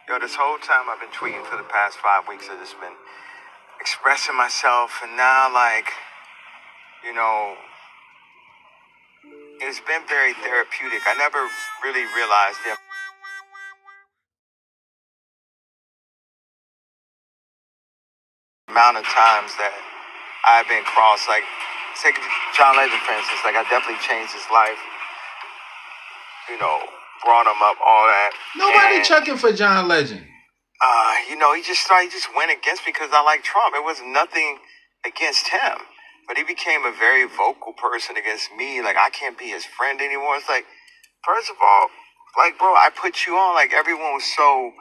Yo, this whole time I've been tweeting for the past 5 weeks. I've just been expressing myself, and now, like, you know, it's been very therapeutic. I never really realized the amount of times that I've been crossed. Like, take John Legend, for instance. Like, I definitely changed his life, brought him up, all that. Nobody checking for John Legend. He just went against me because I like Trump. It was nothing against him. But he became a very vocal person against me. Like, I can't be his friend anymore. It's like, first of all, like, bro, I put you on. Like, everyone was so,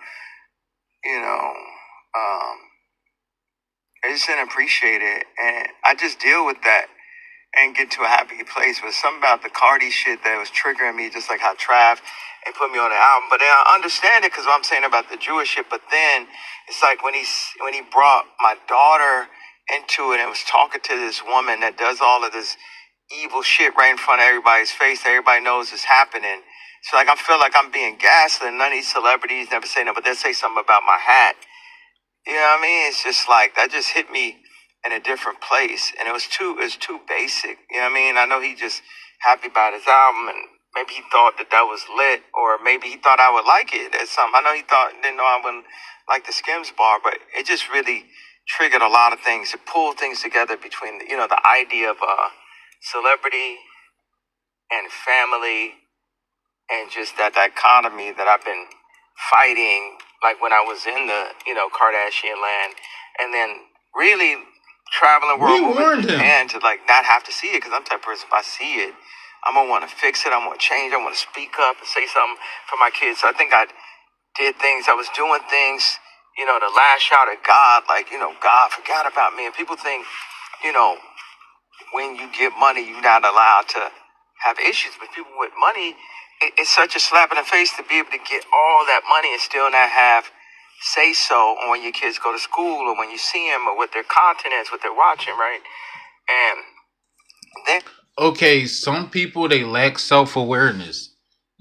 I just didn't appreciate it. And I just deal with that and get to a happy place. But something about the Carti shit that was triggering me, just like how Trav and put me on the album. But then I understand it because I'm saying about the Jewish shit. But then it's like when he brought my daughter into it and was talking to this woman that does all of this evil shit right in front of everybody's face that everybody knows is happening. So like I feel like I'm being gaslit. None of these celebrities never say no, but they say something about my hat. You know what I mean? It's just like that just hit me in a different place, and it was too basic. You know what I mean? I know he just happy about his album, and maybe he thought that was lit, or maybe he thought I would like it. That's something. I know he didn't know I wouldn't like the Skims bar, but it just really triggered a lot of things. It pulled things together between the idea of celebrity and family, and just that dichotomy that I've been fighting, like when I was in the Kardashian land, and then really traveling world, moving to Japan to like not have to see it, because I'm the type of person, if I see it, I'm gonna want to fix it. I'm gonna change. I want to speak up and say something for my kids. So I think I did things. I was doing things, to lash out at God, like God forgot about me. And people think, when you get money, you're not allowed to have issues. But people with money, it's such a slap in the face to be able to get all that money and still not have say so on when your kids go to school or when you see them or what their content is, what they're watching, right? And then okay, some people, they lack self-awareness.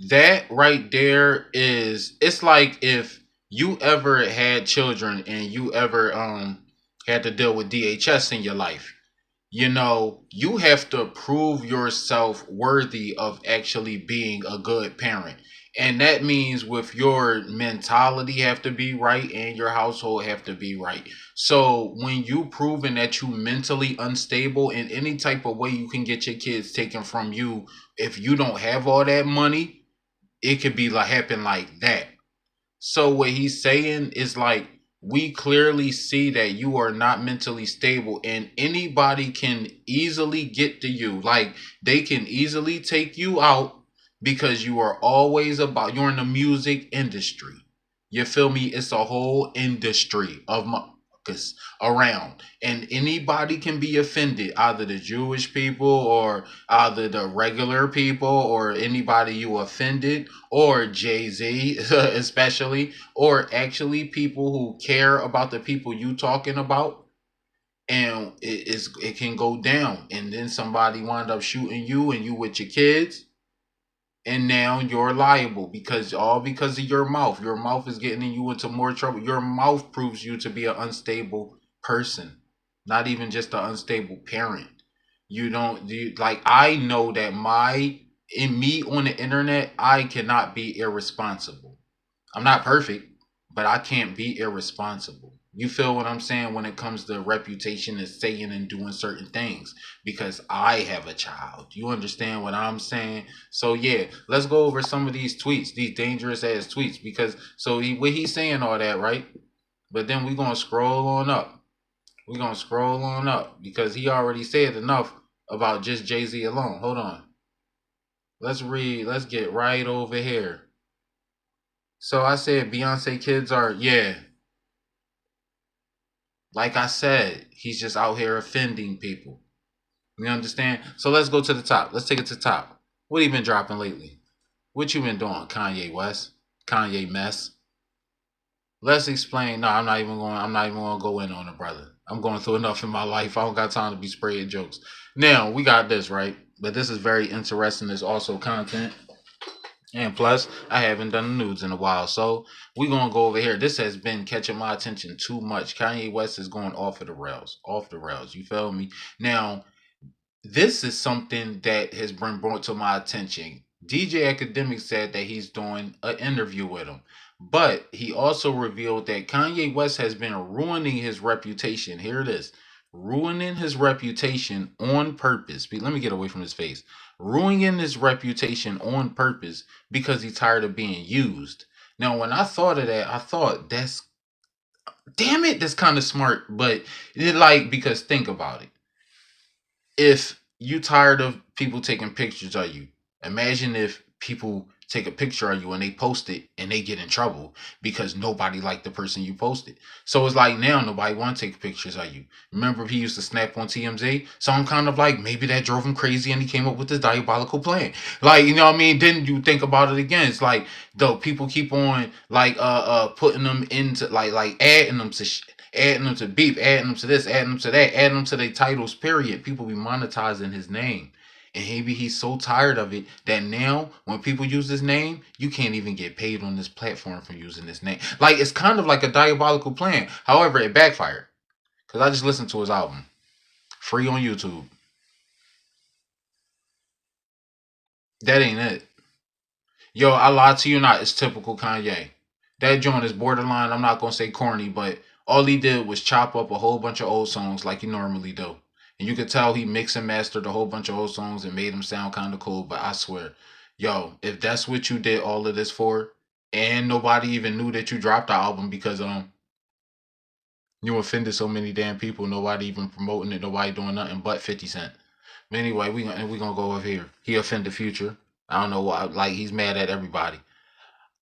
That right there it's like if you ever had children and you ever had to deal with DHS in your life. You have to prove yourself worthy of actually being a good parent. And that means with your mentality have to be right and your household have to be right. So when you proving that you mentally unstable in any type of way you can get your kids taken from you, if you don't have all that money, it could be like happen like that. So what he's saying is like we clearly see that you are not mentally stable and anybody can easily get to you. Like they can easily take you out because you are always you're in the music industry. You feel me? It's a whole industry of motherfuckers around. And anybody can be offended, either the Jewish people or either the regular people or anybody you offended or Jay-Z especially, or actually people who care about the people you talking about, and it can go down and then somebody wind up shooting you and you with your kids, and now you're liable because of your mouth. Your mouth is getting you into more trouble. Your mouth proves you to be an unstable person, not even just an unstable parent. Like I know that in me on the internet, I cannot be irresponsible. I'm not perfect, but I can't be irresponsible. You feel what I'm saying when it comes to reputation and saying and doing certain things because I have a child. You understand what I'm saying? So yeah, let's go over some of these tweets, these dangerous ass tweets, because what he's saying all that, right? But then we're gonna scroll on up. We're gonna scroll on up because he already said enough about just Jay-Z alone. Hold on. Let's read. Let's get right over here. So I said Beyonce kids are, yeah. Like I said, he's just out here offending people. You understand? So let's go to the top. Let's take it to the top. What have you been dropping lately? What you been doing, Kanye West? Kanye mess? Let's explain. No, I'm not even gonna go in on it, brother. I'm going through enough in my life. I don't got time to be spraying jokes. Now, we got this, right? But this is very interesting. There's also content. And plus, I haven't done the nudes in a while, so we're gonna go over here. This has been catching my attention too much. Kanye West is going off of the rails, off the rails. You feel me? Now, this is something that has been brought to my attention. DJ Academic said that he's doing an interview with him, but he also revealed that Kanye West has been ruining his reputation. Here it is, ruining his reputation on purpose. Let me get away from his face. Ruining his reputation on purpose because he's tired of being used. Now, when I thought of that, I thought that's damn it, that's kind of smart, but it like because think about it, if you tired of people taking pictures of you, imagine if people take a picture of you and they post it and they get in trouble because nobody liked the person you posted. So it's like now nobody want to take pictures of you. Remember he used to snap on TMZ? So I'm kind of like maybe that drove him crazy and he came up with this diabolical plan. Like, you know what I mean? Then you think about it again. It's like though people keep on like putting them into like adding them to adding them to beef, adding them to this, adding them to that, adding them to their titles, period. People be monetizing his name. And maybe he's so tired of it that now when people use his name, you can't even get paid on this platform for using this name. Like it's kind of like a diabolical plan. However, it backfired. Cause I just listened to his album. Free on YouTube. That ain't it. Yo, I lied to you not. It's typical Kanye. That joint is borderline. I'm not gonna say corny, but all he did was chop up a whole bunch of old songs like he normally do. And you could tell he mixed and mastered a whole bunch of old songs and made them sound kind of cool. But I swear, yo, if that's what you did all of this for, and nobody even knew that you dropped the album because you offended so many damn people, nobody even promoting it, nobody doing nothing but 50 Cent. But anyway, we gonna go over here. He offended Future. I don't know why. Like he's mad at everybody.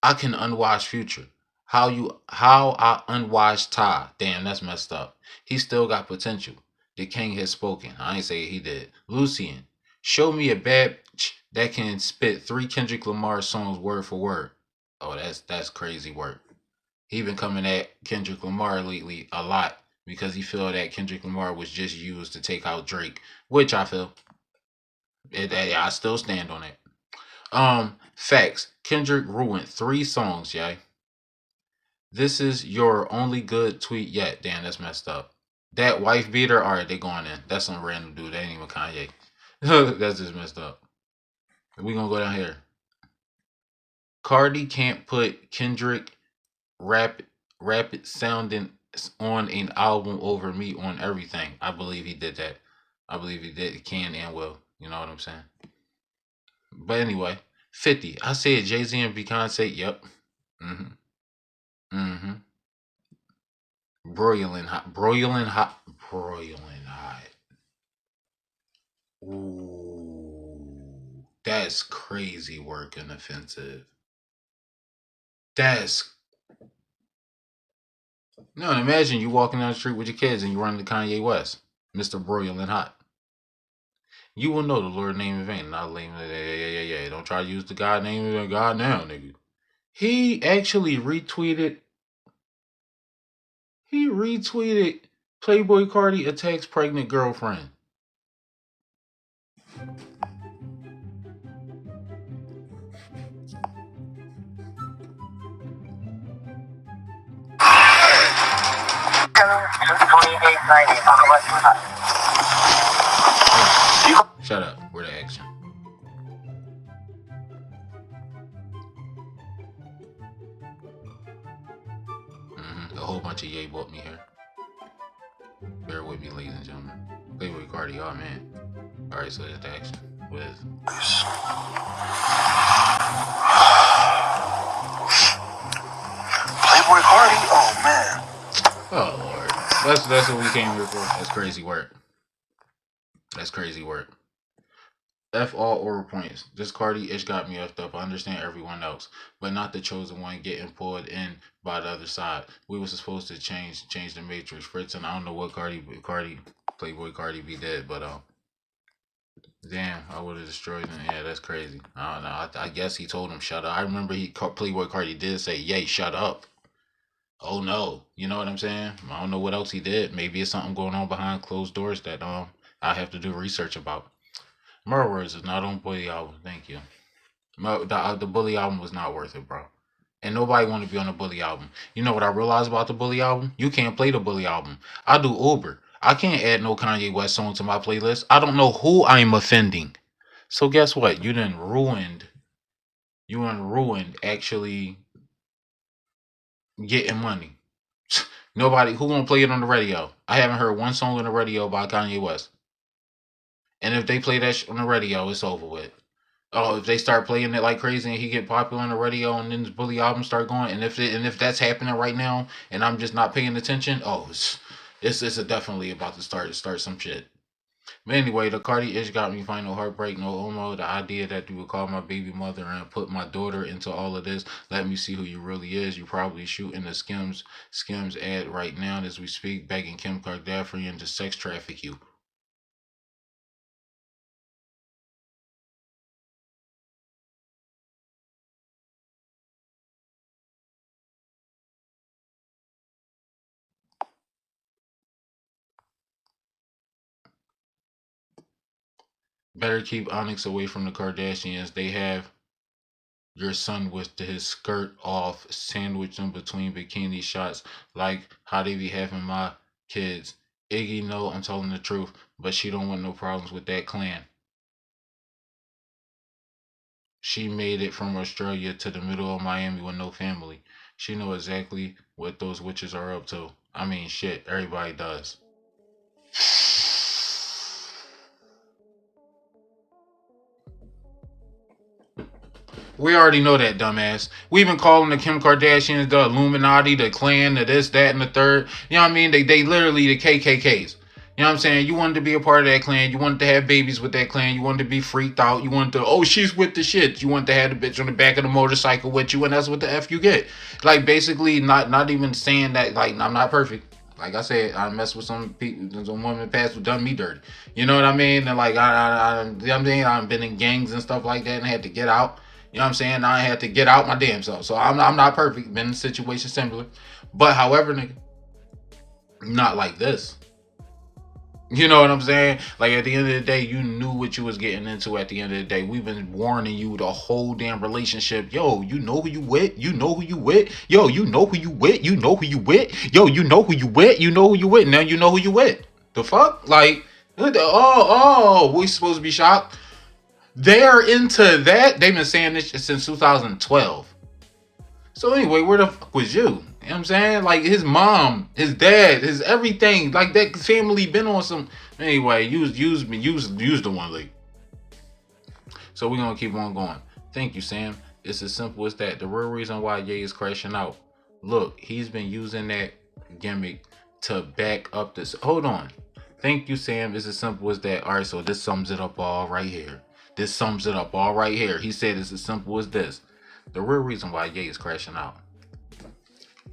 I can unwash Future. How I unwash Ty. Damn, that's messed up. He still got potential. The king has spoken. I ain't say he did. Lucian, show me a bad bitch that can spit 3 Kendrick Lamar songs word for word. Oh, that's crazy work. He been coming at Kendrick Lamar lately a lot because he feel that Kendrick Lamar was just used to take out Drake, which I feel. I still stand on it. Facts. Kendrick ruined 3 songs, yay. This is your only good tweet yet. Damn, that's messed up. That wife beater, alright, they going in. That's some random dude. That ain't even Kanye. That's just messed up. We gonna go down here. Cardi can't put Kendrick rapid sounding on an album over me on everything. I believe he did that. I believe he did can and will. You know what I'm saying? But anyway, 50. I said Jay-Z and Beyonce. Yep. Mm-hmm. Mm-hmm. Broiling hot. Broiling hot. Broiling hot. Ooh. That's crazy work and offensive. That's no. Imagine you walking down the street with your kids and you run into Kanye West, Mr. Broiling Hot. You will know the Lord name in vain. Not name. Yeah. Don't try to use the God name of God now, nigga. He actually retweeted. He retweeted Playboy Carti attacks pregnant girlfriend. Shut up. Where the action? A whole bunch of yay bought me here. Bear with me, ladies and gentlemen. Playboy Carti, oh man. Alright, so there's the action. What is it? Playboy Carti? Oh man. Oh Lord. That's what we came here for. That's crazy work. That's crazy work. F all oral points. This Carti ish got me effed up. I understand everyone else, but not the chosen one getting pulled in by the other side. We were supposed to change the matrix. Fritz, and I don't know what Playboy Carti B did, but damn, I would have destroyed him. Yeah, that's crazy. I don't know. I guess he told him shut up. I remember Playboy Carti did say, "Yay, shut up." Oh no, you know what I'm saying? I don't know what else he did. Maybe it's something going on behind closed doors that I have to do research about. Murder Words is not on Boy album. Thank you. No, the Bully album was not worth it, bro. And nobody want to be on the Bully album. You know what I realized about the Bully album? You can't play the Bully album. I do Uber. I can't add no Kanye West song to my playlist. I don't know who I'm offending. So guess what? You done ruined. You done ruined actually getting money. Nobody who gonna play it on the radio. I haven't heard one song on the radio by Kanye West. And if they play that on the radio, it's over with. Oh, if they start playing it like crazy and he get popular on the radio and then his Bully album start going, and if that's happening right now and I'm just not paying attention, oh, it's definitely about to start some shit. But anyway, the Carti ish got me final heartbreak, no homo. The idea that you would call my baby mother and put my daughter into all of this, let me see who you really is. You probably shooting the Skims ad right now as we speak, begging Kim Kardashian to sex traffic you. Better keep Onyx away from the Kardashians. They have your son with his skirt off, sandwiched in between bikini shots, like how they be having my kids. Iggy, no, I'm telling the truth, but she don't want no problems with that clan. She made it from Australia to the middle of Miami with no family. She know exactly what those witches are up to. I mean, shit, everybody does. We already know that, dumbass. We've been calling the Kim Kardashians the Illuminati, the clan, the this, that, and the third. You know what I mean? They literally the KKKs. You know what I'm saying? You wanted to be a part of that clan. You wanted to have babies with that clan. You wanted to be freaked out. You wanted to, oh, she's with the shit. You wanted to have the bitch on the back of the motorcycle with you, and that's what the F you get. Like, basically, not even saying that, like, I'm not perfect. Like I said, I mess with some people, some women in the past who done me dirty. You know what I mean? And like, you know what I'm saying? I've been in gangs and stuff like that and had to get out. You know what I'm saying? I had to get out my damn self. So I'm not perfect. Been in a situation similar. But however, nigga, not like this. You know what I'm saying? Like at the end of the day, you knew what you was getting into at the end of the day. We've been warning you the whole damn relationship. Yo, you know who you with? You know who you with? Yo, you know who you with? You know who you with? Yo, you know who you with? You know who you with? Now you know who you with. The fuck? Like, we supposed to be shocked? They're into that. They've been saying this since 2012. So anyway, where the fuck was you? You know what I'm saying? Like his mom, his dad, his everything, like that family been on some. Anyway, use the one league. So we're gonna keep on going. Thank you, Sam. It's as simple as that. The real reason why Ye is crashing out. Look, he's been using that gimmick to back up this. Hold on. Thank you, Sam. It's as simple as that. All right, so this sums it up all right here. This sums it up all right here. He said it's as simple as this. The real reason why Ye is crashing out.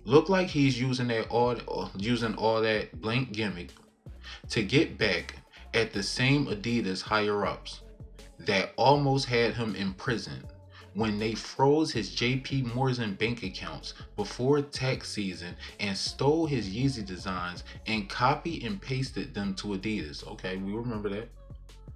Look like he's using all that blank gimmick to get back at the same Adidas higher ups that almost had him imprisoned when they froze his JP Morgan bank accounts before tax season and stole his Yeezy designs and copy and pasted them to Adidas. Okay, we remember that.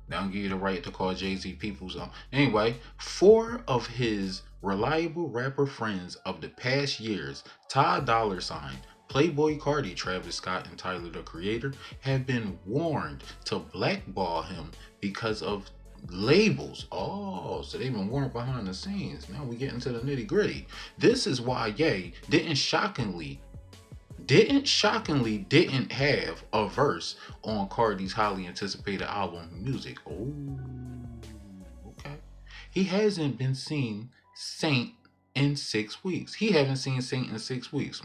They don't give you the right to call Jay-Z people's own. Anyway, 4 of his reliable rapper friends of the past years, Ty Dollar Sign, Playboi Carti, Travis Scott, and Tyler the Creator, have been warned to blackball him because of labels. Oh, so they've been warned behind the scenes. Now we get into the nitty gritty. This is why Ye didn't shockingly have a verse on Cardi's highly anticipated album Music. Oh, okay. He hasn't been seen Saint in 6 weeks. He haven't seen Saint in 6 weeks.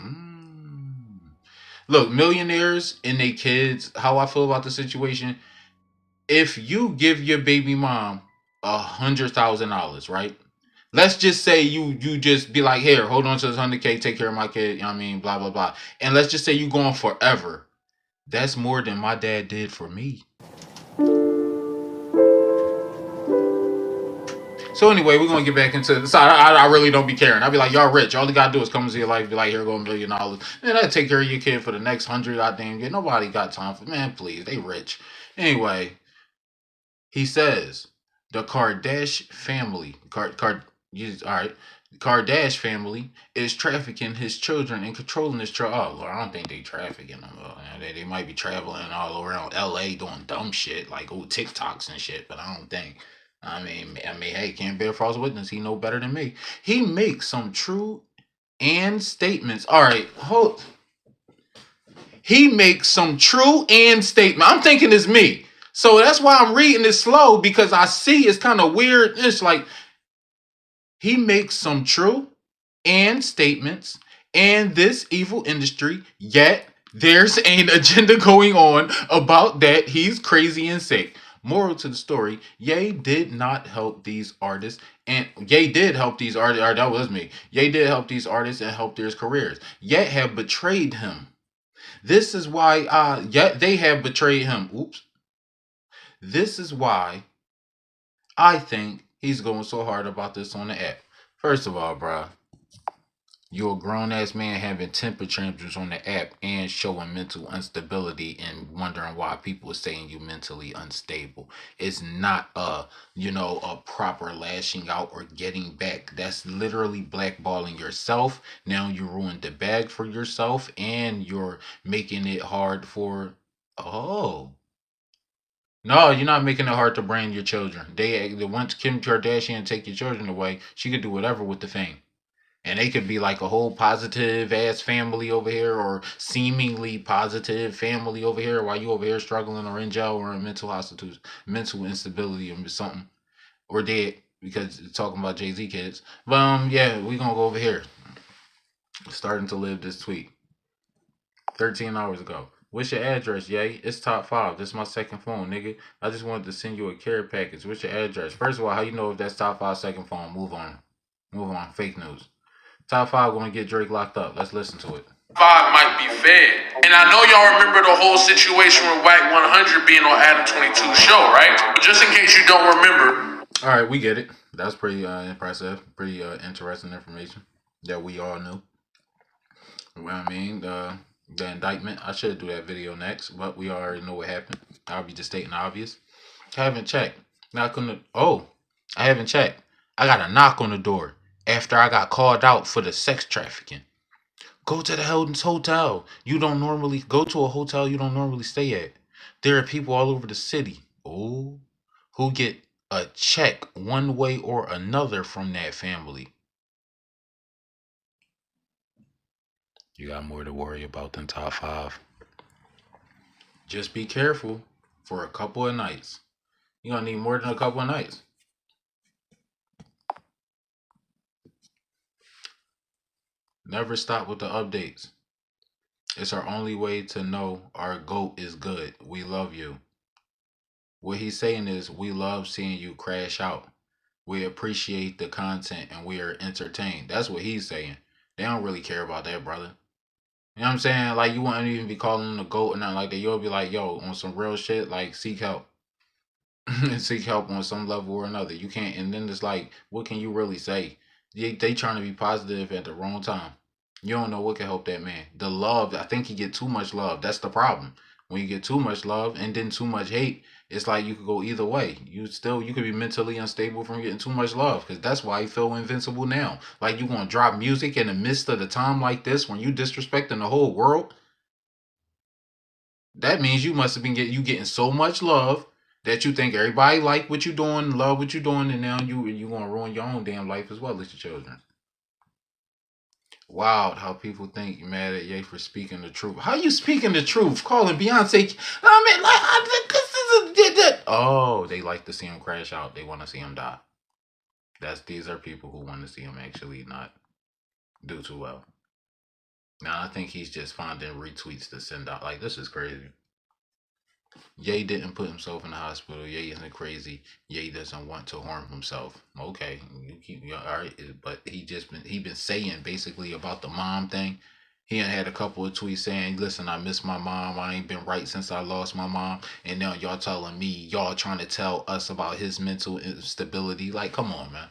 Look, millionaires and their kids, how I feel about the situation. If you give your baby mom $100,000, right? Let's just say you just be like, here, hold on to this 100K, take care of my kid, you know what I mean, blah, blah, blah. And let's just say you going forever. That's more than my dad did for me. So anyway, we're going to get back into this. I really don't be caring. I'll be like, y'all rich. All you got to do is come into your life, be like, here go $1 million. And I take care of your kid for the next 100 I damn get. Nobody got time for, man, please, they rich. Anyway, he says, the Kardashian family, All right. Kardashian family is trafficking his children and controlling his child. Oh, Lord, I don't think they trafficking them. They might be traveling all around LA doing dumb shit like old TikToks and shit, but I don't think. I mean, hey, can't bear false witness. He know better than me. He makes some true and statements. All right, hold. He makes some true and statement. I'm thinking it's me. So that's why I'm reading this slow because I see it's kind of weird. It's like he makes some true and statements and this evil industry, yet there's an agenda going on about that. He's crazy and sick. Moral to the story, Ye did not help these artists, and Ye did help these artists, or that was me. Ye did help these artists and help their careers, yet have betrayed him. This is why, yet they have betrayed him. Oops. This is why I think he's going so hard about this on the app. First of all, bruh, you're a grown ass man having temper tantrums on the app and showing mental instability and wondering why people are saying you mentally unstable. It's not a proper lashing out or getting back. That's literally blackballing yourself. Now you ruined the bag for yourself and you're making it hard for oh. No, you're not making it hard to brand your children. They once Kim Kardashian take your children away, she could do whatever with the fame. And they could be like a whole positive ass family over here or seemingly positive family over here while you over here struggling or in jail or in mental instability or something. Or dead because it's talking about Jay-Z kids. But yeah, we gonna go over here. Starting to live this tweet. 13 hours ago. What's your address, yay? It's top 5. This is my second phone, nigga. I just wanted to send you a care package. What's your address? First of all, how you know if that's top 5 second phone? Move on. Move on. Fake news. Top 5 gonna get Drake locked up. Let's listen to it. 5 might be fed. And I know y'all remember the whole situation with Whack 100 being on Adam 22 show, right? But just in case you don't remember. All right, we get it. That's pretty impressive. Pretty interesting information that we all knew. Well, I mean, the indictment. I should do that video next, but we already know what happened. I'll be just stating the obvious. I haven't checked. Knock on the. Oh, I haven't checked. I got a knock on the door after I got called out for the sex trafficking. Go to the Heldens Hotel. You don't normally go to a hotel you don't normally stay at. There are people all over the city. Oh, who get a check one way or another from that family. You got more to worry about than top 5. Just be careful for a couple of nights. You're gonna need more than a couple of nights. Never stop with the updates. It's our only way to know our GOAT is good. We love you. What he's saying is, we love seeing you crash out. We appreciate the content and we are entertained. That's what he's saying. They don't really care about that, brother. You know what I'm saying? Like, you wouldn't even be calling him the GOAT or nothing like that. You'll be like, yo, on some real shit, like, seek help. Seek help on some level or another. You can't, and then it's like, what can you really say? They trying to be positive at the wrong time. You don't know what can help that man. The love, I think he get too much love. That's the problem. When you get too much love and then too much hate, it's like you could go either way. You could be mentally unstable from getting too much love, because that's why you feel invincible now. Like, you gonna drop music in the midst of the time like this when you disrespecting the whole world? That means you must have been getting so much love that you think everybody like what you doing, love what you doing, and now you gonna ruin your own damn life as well as your children. Wild how people think you're mad at Ye for speaking the truth. How you speaking the truth? Calling Beyonce, I mean, like, this is that. Oh, they like to see him crash out. They want to see him die. These are people who want to see him actually not do too well. Now I think he's just finding retweets to send out. Like, this is crazy. Ye didn't put himself in the hospital. Ye isn't crazy. Ye doesn't want to harm himself. Okay, all right, but he been saying basically about the mom thing. He had a couple of tweets saying, "Listen, I miss my mom. I ain't been right since I lost my mom." And now y'all telling me, y'all trying to tell us about his mental instability. Like, come on, man.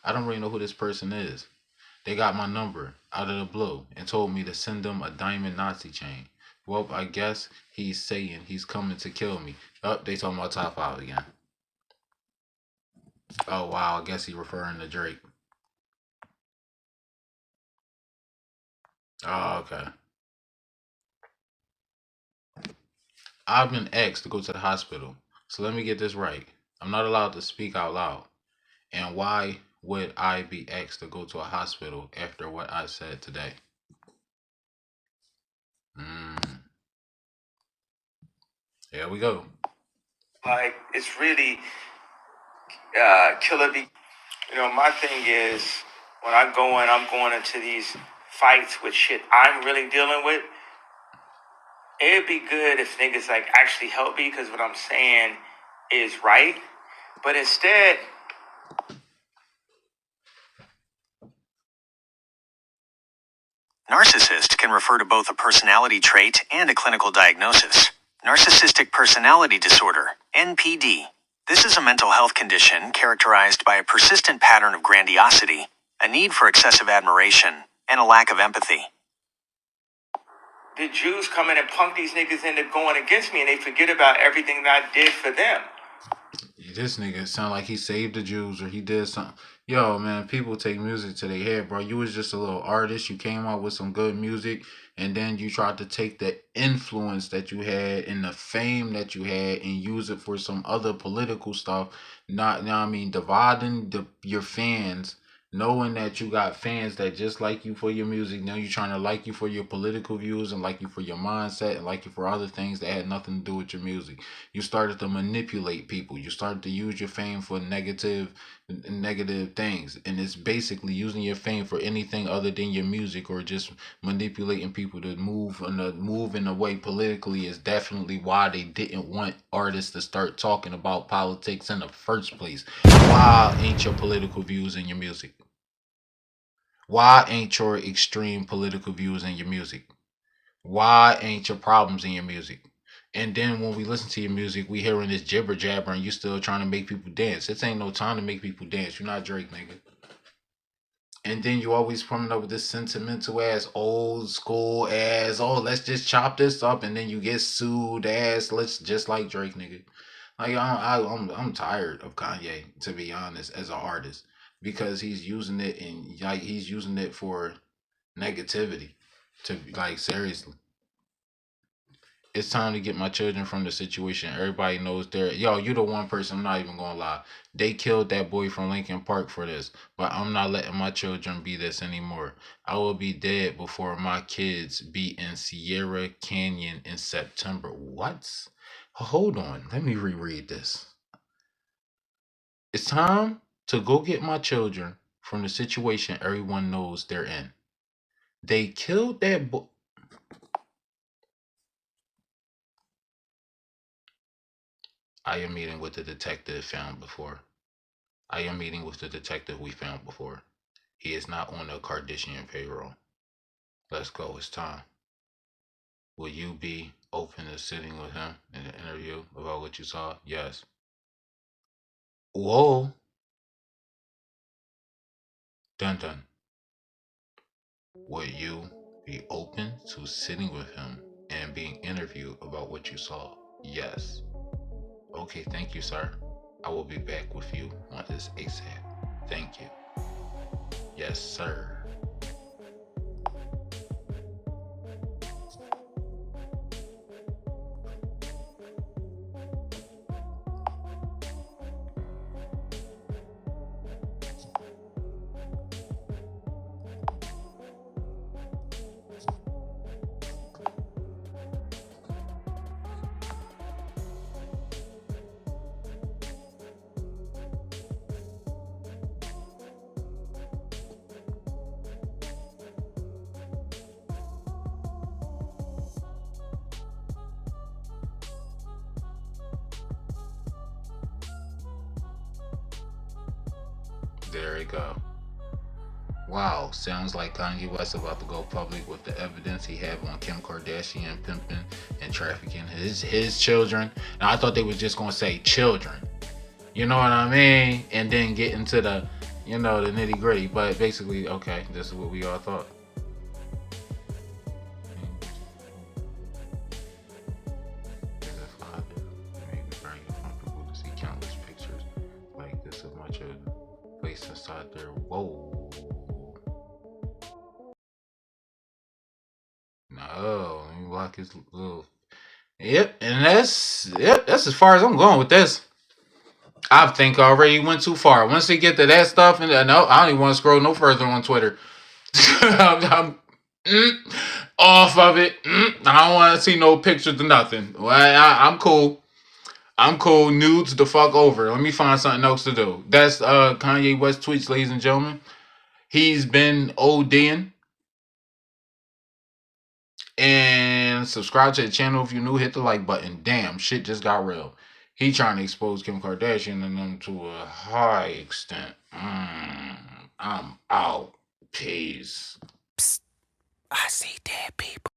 I don't really know who this person is. They got my number out of the blue and told me to send them a diamond Nazi chain. Well, I guess he's saying he's coming to kill me. Oh, they talking about top 5 again. Oh wow, I guess he referring to Drake. Oh, okay. I've been asked to go to the hospital. So let me get this right. I'm not allowed to speak out loud. And why would I be asked to go to a hospital after what I said today? Mm, here we go. Like, it's really killer. My thing is, when I'm going into these fights with shit I'm really dealing with. It'd be good if niggas like actually help me because what I'm saying is right. But instead, Narcissist can refer to both a personality trait and a clinical diagnosis. Narcissistic personality disorder, NPD. This is a mental health condition characterized by a persistent pattern of grandiosity, a need for excessive admiration, and a lack of empathy. the Jews come in and punk these niggas into going against me and they forget about everything that I did for them. This nigga sound like he saved the Jews or he did something. Yo, man, people take music to their head, bro. You was just a little artist. You came out with some good music, and then you tried to take the influence that you had and the fame that you had and use it for some other political stuff. Not, you know what I mean, dividing your fans, knowing that you got fans that just like you for your music. Now you're trying to like you for your political views and like you for your mindset and like you for other things that had nothing to do with your music. You started to manipulate people. You started to use your fame for negative things, and it's basically using your fame for anything other than your music, or just manipulating people to move in a way politically is definitely why they didn't want artists to start talking about politics in the first place. Why ain't your political views in your music? Why ain't your extreme political views in your music? Why ain't your problems in your music? And then when we listen to your music, we hearing this jibber jabber and you still trying to make people dance. This ain't no time to make people dance. You're not Drake, nigga. And then you always coming up with this sentimental ass, old school ass, oh, let's just chop this up, and then you get sued ass, let's just like Drake, nigga. Like I'm tired of Kanye, to be honest, as an artist, because he's using it and like he's using it for negativity. To like seriously, it's time to get my children from the situation. Everybody knows they're you the one person, I'm not even gonna lie. They killed that boy from Lincoln Park for this. But I'm not letting my children be this anymore. I will be dead before my kids be in Sierra Canyon in September. What? Hold on. Let me reread this. It's time to go get my children from the situation everyone knows they're in. They killed that boy. I am meeting with the detective found before. I am meeting with the detective we found before. He is not on the Kardashian payroll. Let's go. It's time. Will you be open to sitting with him in an interview about what you saw? Yes. Whoa. Dun dun. Would you be open to sitting with him and being interviewed about what you saw? Yes. Okay, thank you, sir. I will be back with you on this ASAP. Thank you. Yes, sir. There we go. Wow, sounds like Kanye West about to go public with the evidence he had on Kim Kardashian pimping and trafficking his children. Now I thought they were just gonna say children. You know what I mean? And then get into the the nitty gritty. But basically, okay, this is what we all thought. As a father, it made me very uncomfortable to see countless pictures like this of my children. after. Whoa. No, let me block his little. Yep, and that's as far as I'm going with this. I think I already went too far. Once they get to that stuff, and no, I don't even want to scroll no further on Twitter. I'm off of it. I don't want to see no pictures of nothing. Well, I'm cool. I'm cool. Nudes the fuck over. Let me find something else to do. That's Kanye West tweets, ladies and gentlemen. He's been ODing. And subscribe to the channel if you're new. Hit the like button. Damn, shit just got real. He trying to expose Kim Kardashian and them to a high extent. I'm out. Peace. Psst, I see dead people.